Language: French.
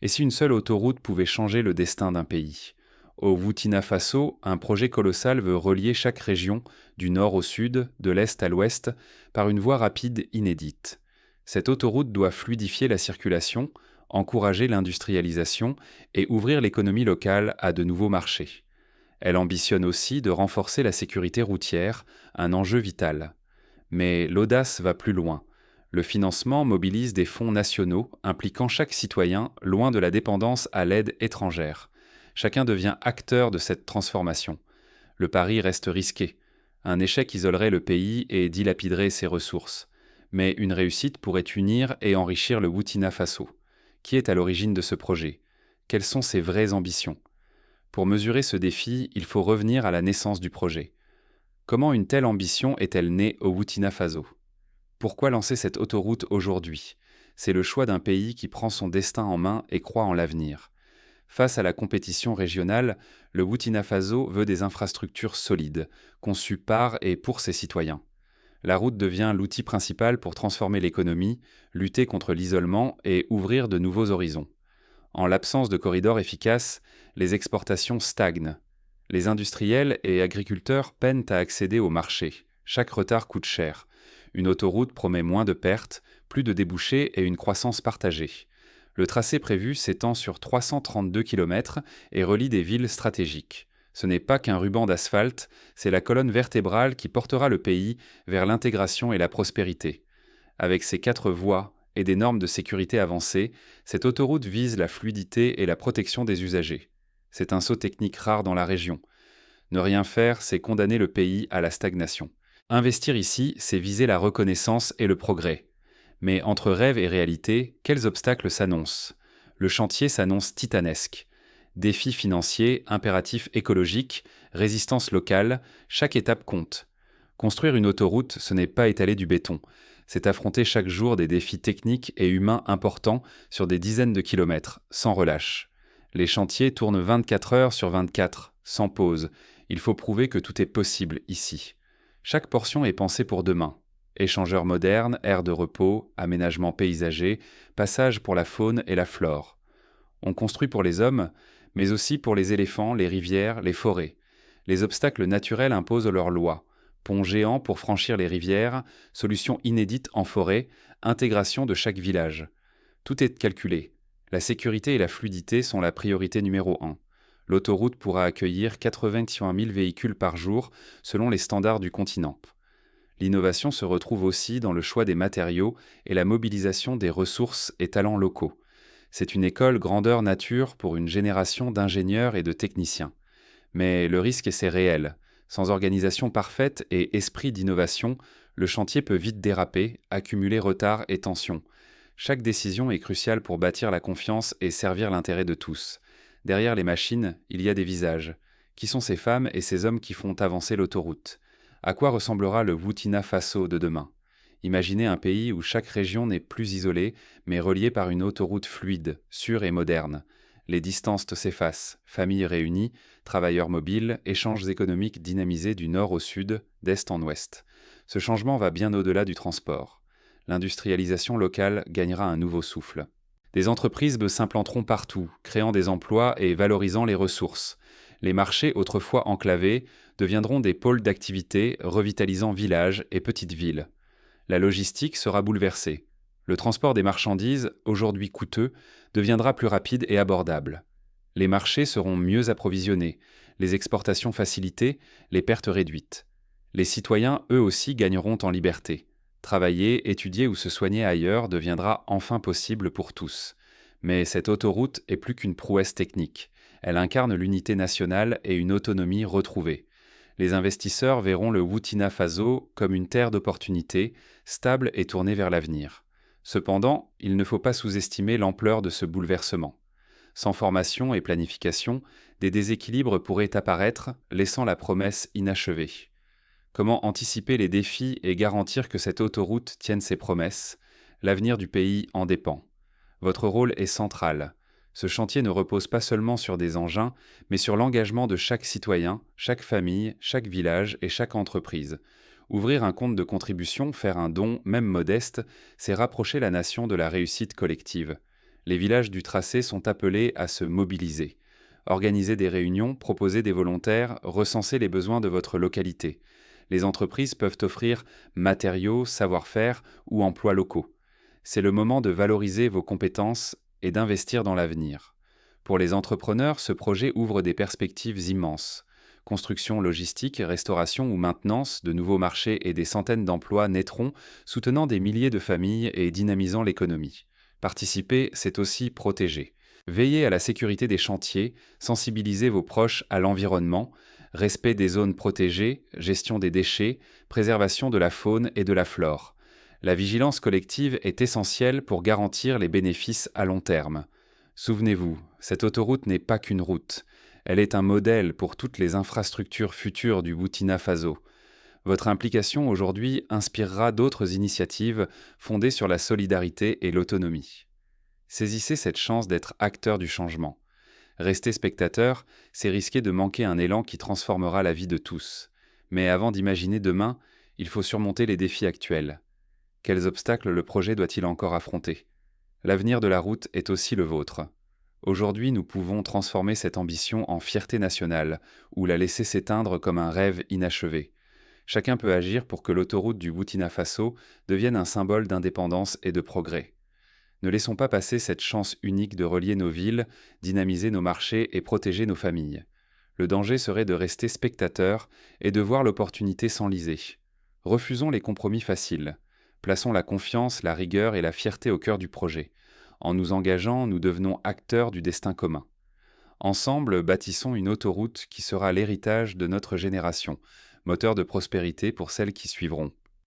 Et si une seule autoroute pouvait changer le destin d'un pays? Au Burkina Faso, un projet colossal veut relier chaque région, du nord au sud, de l'est à l'ouest, par une voie rapide inédite. Cette autoroute doit fluidifier la circulation, encourager l'industrialisation et ouvrir l'économie locale à de nouveaux marchés. Elle ambitionne aussi de renforcer la sécurité routière, un enjeu vital. Mais l'audace va plus loin. Le financement mobilise des fonds nationaux impliquant chaque citoyen loin de la dépendance à l'aide étrangère. Chacun devient acteur de cette transformation. Le pari reste risqué. Un échec isolerait le pays et dilapiderait ses ressources. Mais une réussite pourrait unir et enrichir le Burkina Faso. Qui est à l'origine de ce projet? Quelles sont ses vraies ambitions? Pour mesurer ce défi, il faut revenir à la naissance du projet. Comment une telle ambition est-elle née au Burkina Faso? Pourquoi lancer cette autoroute aujourd'hui? C'est le choix d'un pays qui prend son destin en main et croit en l'avenir. Face à la compétition régionale, le Burkina Faso veut des infrastructures solides, conçues par et pour ses citoyens. La route devient l'outil principal pour transformer l'économie, lutter contre l'isolement et ouvrir de nouveaux horizons. En l'absence de corridors efficaces, les exportations stagnent. Les industriels et agriculteurs peinent à accéder au marché. Chaque retard coûte cher. Une autoroute promet moins de pertes, plus de débouchés et une croissance partagée. Le tracé prévu s'étend sur 332 km et relie des villes stratégiques. Ce n'est pas qu'un ruban d'asphalte, c'est la colonne vertébrale qui portera le pays vers l'intégration et la prospérité. Avec ses 4 voies et des normes de sécurité avancées, cette autoroute vise la fluidité et la protection des usagers. C'est un saut technique rare dans la région. Ne rien faire, c'est condamner le pays à la stagnation. Investir ici, c'est viser la reconnaissance et le progrès. Mais entre rêve et réalité, quels obstacles s'annoncent? Le chantier s'annonce titanesque. Défis financiers, impératifs écologiques, résistance locale, chaque étape compte. Construire une autoroute, ce n'est pas étaler du béton. C'est affronter chaque jour des défis techniques et humains importants sur des dizaines de kilomètres, sans relâche. Les chantiers tournent 24 heures sur 24, sans pause. Il faut prouver que tout est possible ici. Chaque portion est pensée pour demain. Échangeurs modernes, aires de repos, aménagements paysagers, passages pour la faune et la flore. On construit pour les hommes, mais aussi pour les éléphants, les rivières, les forêts. Les obstacles naturels imposent leurs lois. Ponts géants pour franchir les rivières, solutions inédites en forêt, intégration de chaque village. Tout est calculé. La sécurité et la fluidité sont la priorité numéro 1. L'autoroute pourra accueillir 81 000 véhicules par jour selon les standards du continent. L'innovation se retrouve aussi dans le choix des matériaux et la mobilisation des ressources et talents locaux. C'est une école grandeur nature pour une génération d'ingénieurs et de techniciens. Mais le risque c'est réel. Sans organisation parfaite et esprit d'innovation, le chantier peut vite déraper, accumuler retard et tension. Chaque décision est cruciale pour bâtir la confiance et servir l'intérêt de tous. Derrière les machines, il y a des visages. Qui sont ces femmes et ces hommes qui font avancer l'autoroute? À quoi ressemblera le Burkina Faso de demain? Imaginez un pays où chaque région n'est plus isolée, mais reliée par une autoroute fluide, sûre et moderne. Les distances s'effacent, familles réunies, travailleurs mobiles, échanges économiques dynamisés du nord au sud, d'est en ouest. Ce changement va bien au-delà du transport. L'industrialisation locale gagnera un nouveau souffle. Des entreprises s'implanteront partout, créant des emplois et valorisant les ressources. Les marchés, autrefois enclavés, deviendront des pôles d'activité, revitalisant villages et petites villes. La logistique sera bouleversée. Le transport des marchandises, aujourd'hui coûteux, deviendra plus rapide et abordable. Les marchés seront mieux approvisionnés, les exportations facilitées, les pertes réduites. Les citoyens, eux aussi, gagneront en liberté. Travailler, étudier ou se soigner ailleurs deviendra enfin possible pour tous. Mais cette autoroute est plus qu'une prouesse technique. Elle incarne l'unité nationale et une autonomie retrouvée. Les investisseurs verront le Burkina Faso comme une terre d'opportunités, stable et tournée vers l'avenir. Cependant, il ne faut pas sous-estimer l'ampleur de ce bouleversement. Sans formation et planification, des déséquilibres pourraient apparaître, laissant la promesse inachevée. Comment anticiper les défis et garantir que cette autoroute tienne ses promesses? L'avenir du pays en dépend. Votre rôle est central. Ce chantier ne repose pas seulement sur des engins, mais sur l'engagement de chaque citoyen, chaque famille, chaque village et chaque entreprise. Ouvrir un compte de contribution, faire un don, même modeste, c'est rapprocher la nation de la réussite collective. Les villages du tracé sont appelés à se mobiliser. Organisez des réunions, proposez des volontaires, recensez les besoins de votre localité. Les entreprises peuvent offrir matériaux, savoir-faire ou emplois locaux. C'est le moment de valoriser vos compétences et d'investir dans l'avenir. Pour les entrepreneurs, ce projet ouvre des perspectives immenses. Construction logistique, restauration ou maintenance, de nouveaux marchés et des centaines d'emplois naîtront, soutenant des milliers de familles et dynamisant l'économie. Participer, c'est aussi protéger. Veillez à la sécurité des chantiers, sensibilisez vos proches à l'environnement, respect des zones protégées, gestion des déchets, préservation de la faune et de la flore. La vigilance collective est essentielle pour garantir les bénéfices à long terme. Souvenez-vous, cette autoroute n'est pas qu'une route. Elle est un modèle pour toutes les infrastructures futures du Burkina Faso. Votre implication aujourd'hui inspirera d'autres initiatives fondées sur la solidarité et l'autonomie. Saisissez cette chance d'être acteur du changement. Rester spectateur, c'est risquer de manquer un élan qui transformera la vie de tous. Mais avant d'imaginer demain, il faut surmonter les défis actuels. Quels obstacles le projet doit-il encore affronter ? L'avenir de la route est aussi le vôtre. Aujourd'hui, nous pouvons transformer cette ambition en fierté nationale, ou la laisser s'éteindre comme un rêve inachevé. Chacun peut agir pour que l'autoroute du Burkina Faso devienne un symbole d'indépendance et de progrès. Ne laissons pas passer cette chance unique de relier nos villes, dynamiser nos marchés et protéger nos familles. Le danger serait de rester spectateur et de voir l'opportunité s'enliser. Refusons les compromis faciles. Plaçons la confiance, la rigueur et la fierté au cœur du projet. En nous engageant, nous devenons acteurs du destin commun. Ensemble, bâtissons une autoroute qui sera l'héritage de notre génération, moteur de prospérité pour celles qui suivront.